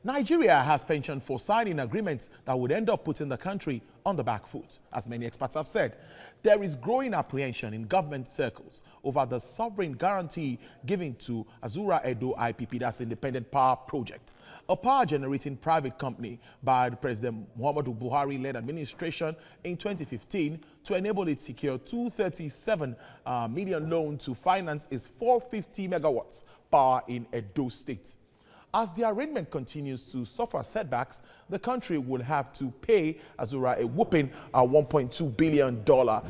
Nigeria has pensioned for signing agreements that would end up putting the country on the back foot. As many experts have said, there is growing apprehension in government circles over the sovereign guarantee given to Azura Edu IPP, that's Independent Power Project, a power-generating private company by the President Muhammadu Buhari-led administration in 2015 to enable it to secure 237 million loan to finance its 450 megawatts power in Edo State. As the arrangement continues to suffer setbacks, the country will have to pay Azura a whopping $1.2 billion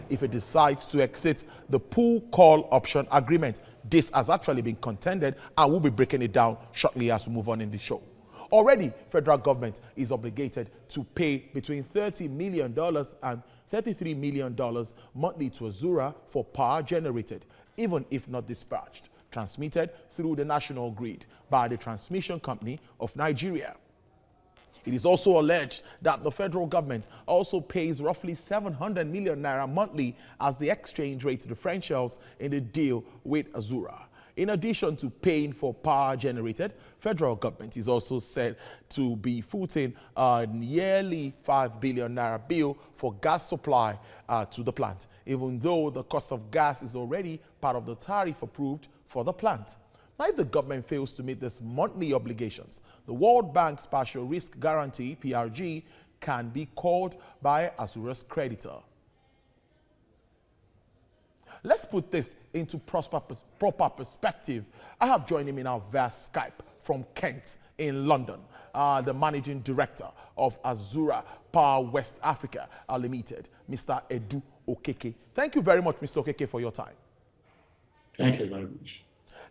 if it decides to exit the pool call option agreement. This has actually been contended, and we'll be breaking it down shortly as we move on in the show. Already, federal government is obligated to pay between $30 million and $33 million monthly to Azura for power generated, even if not dispatched, transmitted through the national grid by the Transmission Company of Nigeria. It is also alleged that the federal government also pays roughly 700 million naira monthly as the exchange rate differentials in the deal with Azura. In addition to paying for power generated, federal government is also said to be footing a yearly 5 billion naira bill for gas supply to the plant, even though the cost of gas is already part of the tariff approved for the plant. Now, if the government fails to meet these monthly obligations, the World Bank's Partial Risk Guarantee, PRG, can be called by Azura's creditor. Let's put this into proper perspective. I have joining me now via Skype from Kent in London, the managing director of Azura Power West Africa Limited, Mr. Edu Okeke. Thank you very much, Mr. Okeke, for your time. Thank you very much.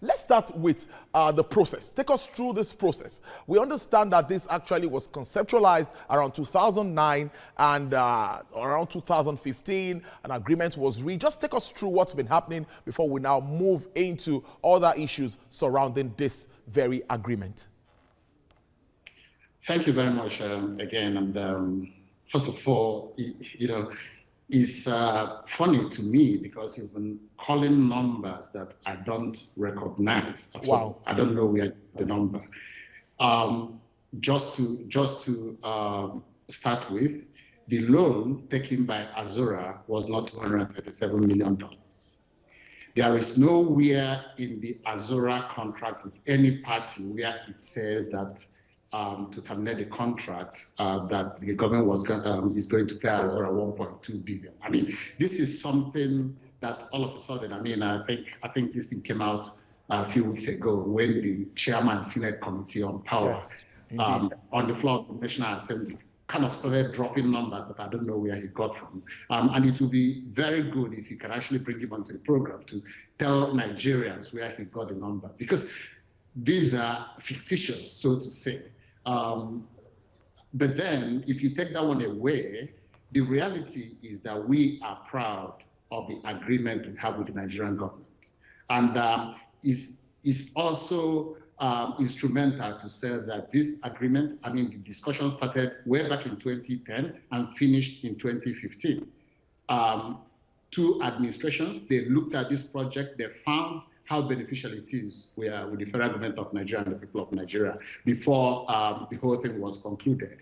Let's start with the process. Take us through this process. We understand that this actually was conceptualized around 2009 and around 2015, an agreement was reached. Just take us through what's been happening before we now move into other issues surrounding this very agreement. Thank you very much again. And first of all, it's funny to me because you've been calling numbers that I don't recognize at all. I don't know where the number. Just to start with, the loan taken by Azura was not $237 million. There is nowhere in the Azura contract with any party where it says that to terminate the contract, that the government is going to pay Azura 1.2 billion. I mean, this is something that all of a sudden, I think this thing came out a few weeks ago when the chairman Senate Committee on Power on the floor of the National Assembly kind of started dropping numbers that I don't know where he got from. And it will be very good if you can actually bring him onto the program to tell Nigerians where he got the number, because these are fictitious, so to say. But then, if you take that one away, the reality is that we are proud of the agreement we have with the Nigerian government. And is also instrumental to say that this agreement, the discussion started way back in 2010 and finished in 2015. Two administrations, they looked at this project, they found how beneficial it is with the federal government of Nigeria and the people of Nigeria before the whole thing was concluded.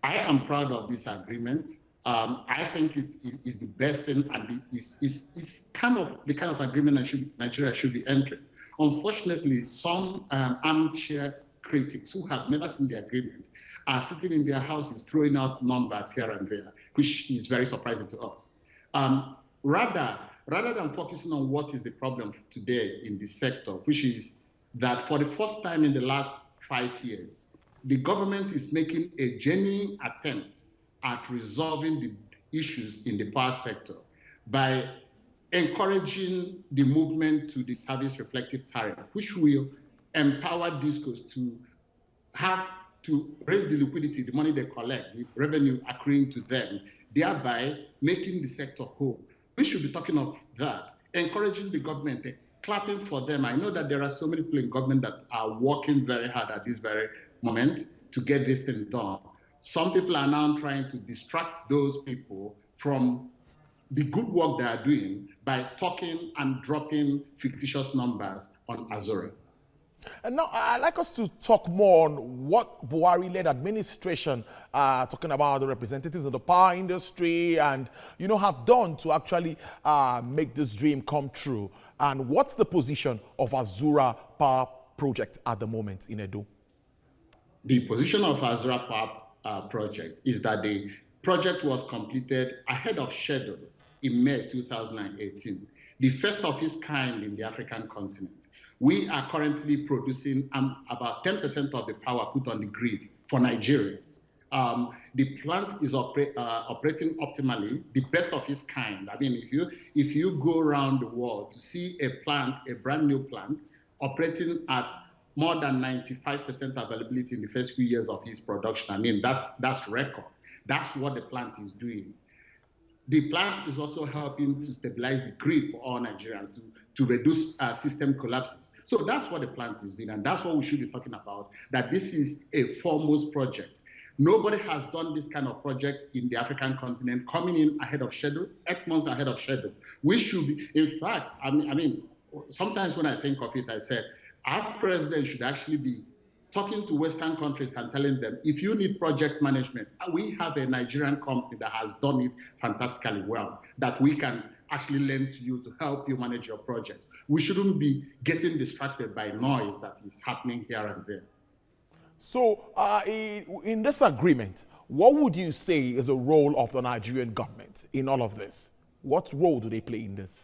I am proud of this agreement. I think it's the best thing, and it's kind of the kind of agreement that Nigeria should be entering. Unfortunately, some armchair critics who have never seen the agreement are sitting in their houses throwing out numbers here and there, which is very surprising to us. Rather than focusing on what is the problem today in the sector, which is that for the first time in the last 5 years, the government is making a genuine attempt at resolving the issues in the power sector by encouraging the movement to the service reflective tariff, which will empower DISCOs to have to raise the liquidity, the money they collect, the revenue accruing to them, thereby making the sector whole. We should be talking of that, encouraging the government, clapping for them. I know that there are so many people in government that are working very hard at this very moment to get this thing done. Some people are now trying to distract those people from the good work they are doing by talking and dropping fictitious numbers on Azura. And now I'd like us to talk more on what Buhari-led administration, talking about the representatives of the power industry and, have done to actually make this dream come true. And what's the position of Azura Power Project at the moment in Edo? The position of Azura Power Project is that the project was completed ahead of schedule in May 2018, the first of its kind in the African continent. We are currently producing about 10% of the power put on the grid for Nigerians. The plant is operating optimally, the best of its kind. I mean, if you go around the world to see a plant, a brand new plant, operating at more than 95% availability in the first few years of its production, I mean, that's record. That's what the plant is doing. The plant is also helping to stabilize the grid for all Nigerians, to reduce system collapses. So that's what the plant is doing, and that's what we should be talking about, that this is a foremost project. Nobody has done this kind of project in the African continent, coming in ahead of schedule, 8 months ahead of schedule. We should be, in fact, I mean, sometimes when I think of it, I said, our president should actually be talking to Western countries and telling them, if you need project management, we have a Nigerian company that has done it fantastically well, that we can actually lend to you to help you manage your projects. We shouldn't be getting distracted by noise that is happening here and there. So in this agreement, what would you say is the role of the Nigerian government in all of this? What role do they play in this?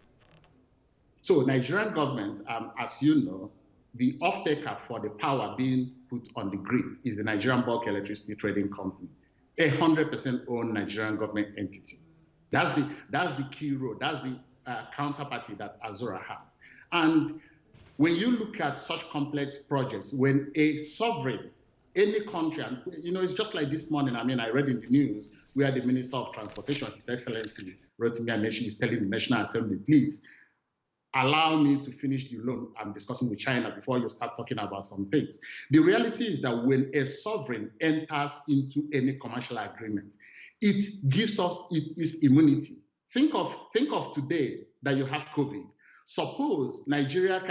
So Nigerian government, as you know, the off-taker for the power being put on the grid is the Nigerian Bulk Electricity Trading Company, 100% owned Nigerian government entity. That's the key role. That's the counterparty that Azura has. And when you look at such complex projects, when a sovereign, any country, and it's just like this morning, I mean, I read in the news where the Minister of Transportation, His Excellency Rotimi Amechi, is telling the National Assembly, please allow me to finish the loan I'm discussing with China before you start talking about some things. The reality is that when a sovereign enters into any commercial agreement, it gives us its immunity. Think of today that you have COVID. Suppose Nigeria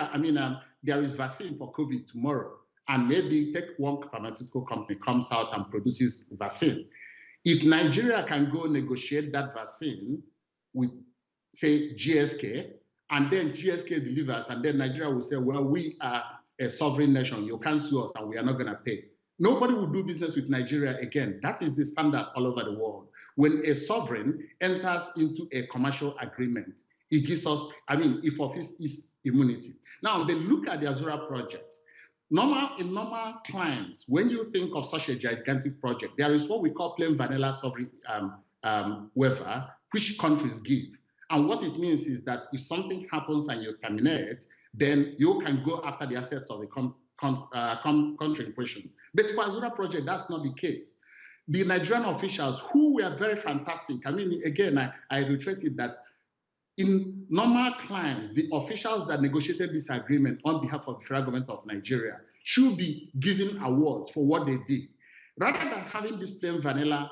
there is vaccine for COVID tomorrow, and maybe take one pharmaceutical company comes out and produces vaccine. If Nigeria can go negotiate that vaccine with, say, GSK, and then GSK delivers, and then Nigeria will say, well, we are a sovereign nation, you can't sue us and we are not gonna pay. Nobody will do business with Nigeria again. That is the standard all over the world. When a sovereign enters into a commercial agreement, it gives us, if of its immunity. Now, then look at the Azura project. In normal climes, when you think of such a gigantic project, there is what we call plain vanilla sovereign waiver, which countries give. And what it means is that if something happens and you terminate, then you can go after the assets of the country in question. But for Azura project, that's not the case. The Nigerian officials, who were very fantastic, again, I reiterated that in normal climes, the officials that negotiated this agreement on behalf of the federal government of Nigeria should be given awards for what they did. Rather than having this plain vanilla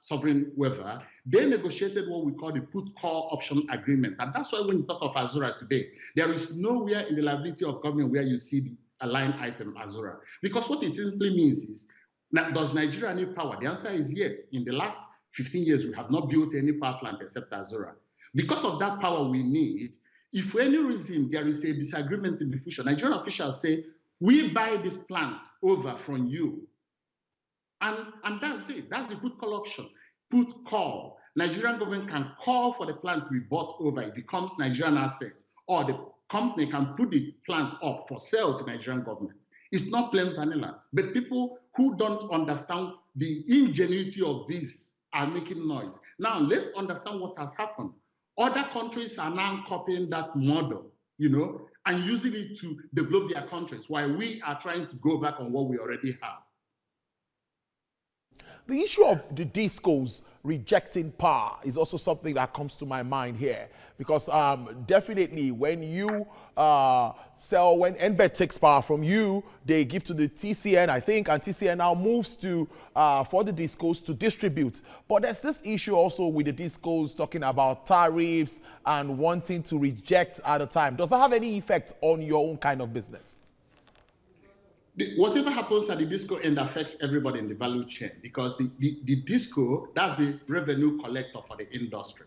sovereign waiver, they negotiated what we call the put-call option agreement. And that's why when you talk of Azura today, there is nowhere in the liability of government where you see the line item Azura. Because what it simply means is, does Nigeria need power? The answer is yes. In the last 15 years, we have not built any power plant except Azura. Because of that power we need, if for any reason there is a disagreement in the future, Nigerian officials say, we buy this plant over from you. And that's it. That's the put-call option. Put-call. Nigerian government can call for the plant to be bought over. It becomes Nigerian asset. Or the company can put the plant up for sale to Nigerian government. It's not plain vanilla. But people who don't understand the ingenuity of this are making noise. Now, let's understand what has happened. Other countries are now copying that model, and using it to develop their countries, while we are trying to go back on what we already have. The issue of the discos rejecting power is also something that comes to my mind here, because definitely when you when NBET takes power from you, they give to the TCN, I think, and TCN now moves to for the discos to distribute. But there's this issue also with the discos talking about tariffs and wanting to reject at a time. Does that have any effect on your own kind of business? Whatever happens at the disco end affects everybody in the value chain, because the disco, that's the revenue collector for the industry.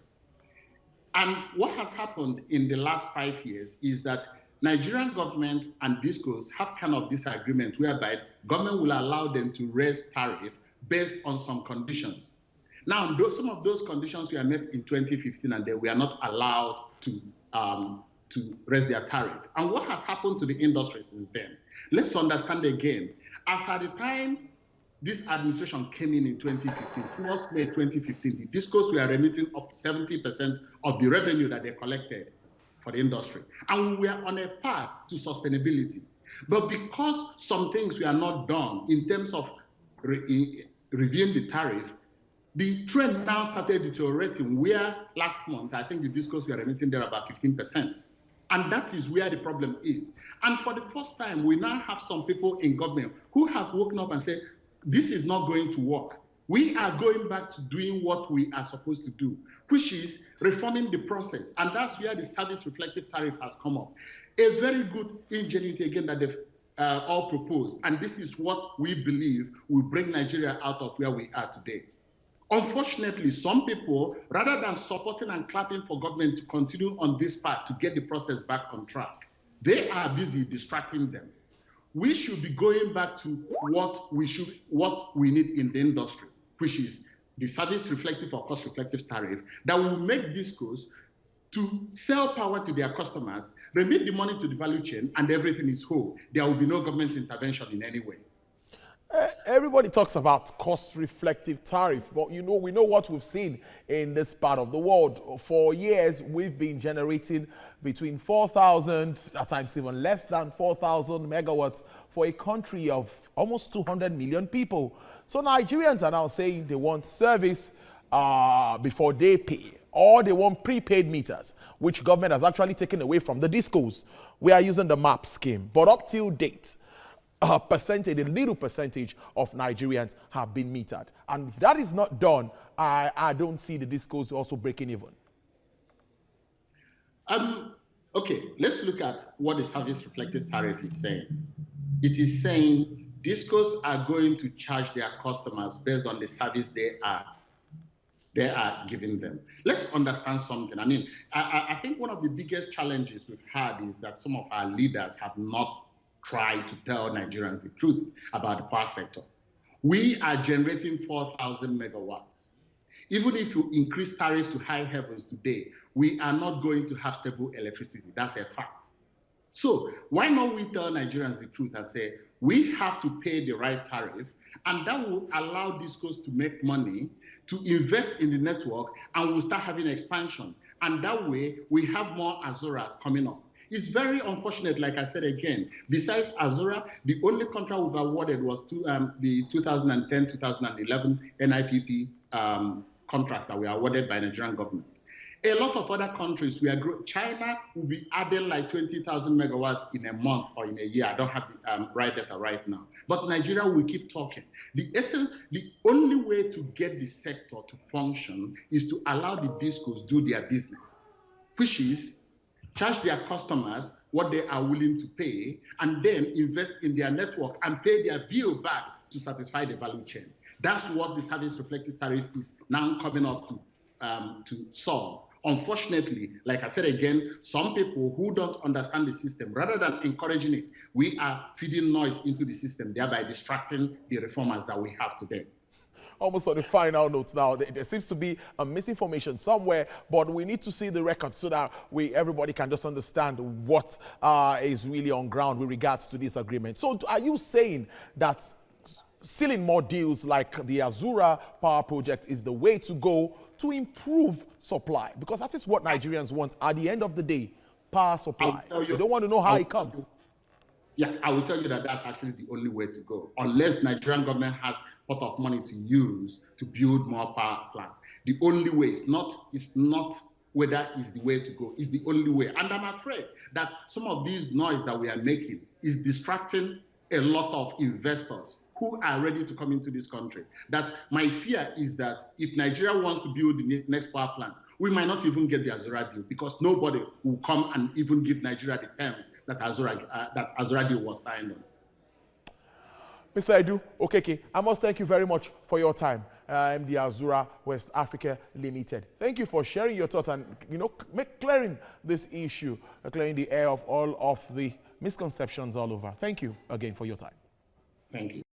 And what has happened in the last 5 years is that Nigerian government and discos have kind of disagreement whereby government will allow them to raise tariff based on some conditions. Now, some of those conditions were met in 2015 and they were not allowed to raise their tariff. And what has happened to the industry since then? Let's understand again, as at the time this administration came in 2015, towards May 2015, the discos were remitting up to 70% of the revenue that they collected for the industry. And we were on a path to sustainability. But because some things were not done in terms of reviewing the tariff, the trend now started deteriorating, where last month, I think the discos were remitting there about 15%. And that is where the problem is. And for the first time, we now have some people in government who have woken up and said, this is not going to work. We are going back to doing what we are supposed to do, which is reforming the process. And that's where the service reflective tariff has come up. A very good ingenuity, again, that they've all proposed. And this is what we believe will bring Nigeria out of where we are today. Unfortunately, some people, rather than supporting and clapping for government to continue on this path to get the process back on track, they are busy distracting them. We should be going back to what we need in the industry, which is the service reflective or cost reflective tariff that will make discos to sell power to their customers, remit the money to the value chain, and everything is whole. There will be no government intervention in any way. Everybody talks about cost-reflective tariff, but we know what we've seen in this part of the world. For years, we've been generating between 4,000, at times even less than 4,000 megawatts for a country of almost 200 million people. So Nigerians are now saying they want service before they pay, or they want prepaid meters, which government has actually taken away from the discos. We are using the MAP scheme, but up till date, a little percentage of Nigerians have been metered. And if that is not done, I don't see the discos also breaking even. Okay, let's look at what the service reflective tariff is saying. It is saying discos are going to charge their customers based on the service they are giving them. Let's understand something. I mean, I think one of the biggest challenges we've had is that some of our leaders have not try to tell Nigerians the truth about the power sector. We are generating 4,000 megawatts. Even if you increase tariffs to high heavens today, we are not going to have stable electricity. That's a fact. So why not we tell Nigerians the truth and say, we have to pay the right tariff, and that will allow discos to make money, to invest in the network, and we'll start having expansion. And that way, we have more Azuras coming up. It's very unfortunate, like I said again, besides Azura, the only contract we've awarded was the 2010-2011 NIPP contracts that were awarded by the Nigerian government. A lot of other countries, China will be adding like 20,000 megawatts in a month or in a year. I don't have the right data right now. But Nigeria will keep talking. The only way to get the sector to function is to allow the discos do their business, which is charge their customers what they are willing to pay, and then invest in their network and pay their bill back to satisfy the value chain. That's what the service reflective tariff is now coming up to solve. Unfortunately, like I said again, some people who don't understand the system, rather than encouraging it, we are feeding noise into the system, thereby distracting the reformers that we have today. Almost on the final notes now, there seems to be a misinformation somewhere, but we need to see the record so that everybody can just understand what is really on ground with regards to this agreement. So are you saying that sealing more deals like the Azura power project is the way to go to improve supply? Because that is what Nigerians want at the end of the day, power supply. They don't want to know how it comes. Yeah, I will tell you that that's actually the only way to go, unless Nigerian government has a lot of money to use to build more power plants. The only way is not whether it's the way to go, is the only way. And I'm afraid that some of these noise that we are making is distracting a lot of investors who are ready to come into this country. That my fear is that if Nigeria wants to build the next power plant, we might not even get the Azura deal because nobody will come and even give Nigeria the terms that Azura deal was signed on. Mr. Edu Okeke, I must thank you very much for your time. I'm the Azura West Africa Limited. Thank you for sharing your thoughts and clearing this issue, clearing the air of all of the misconceptions all over. Thank you again for your time. Thank you.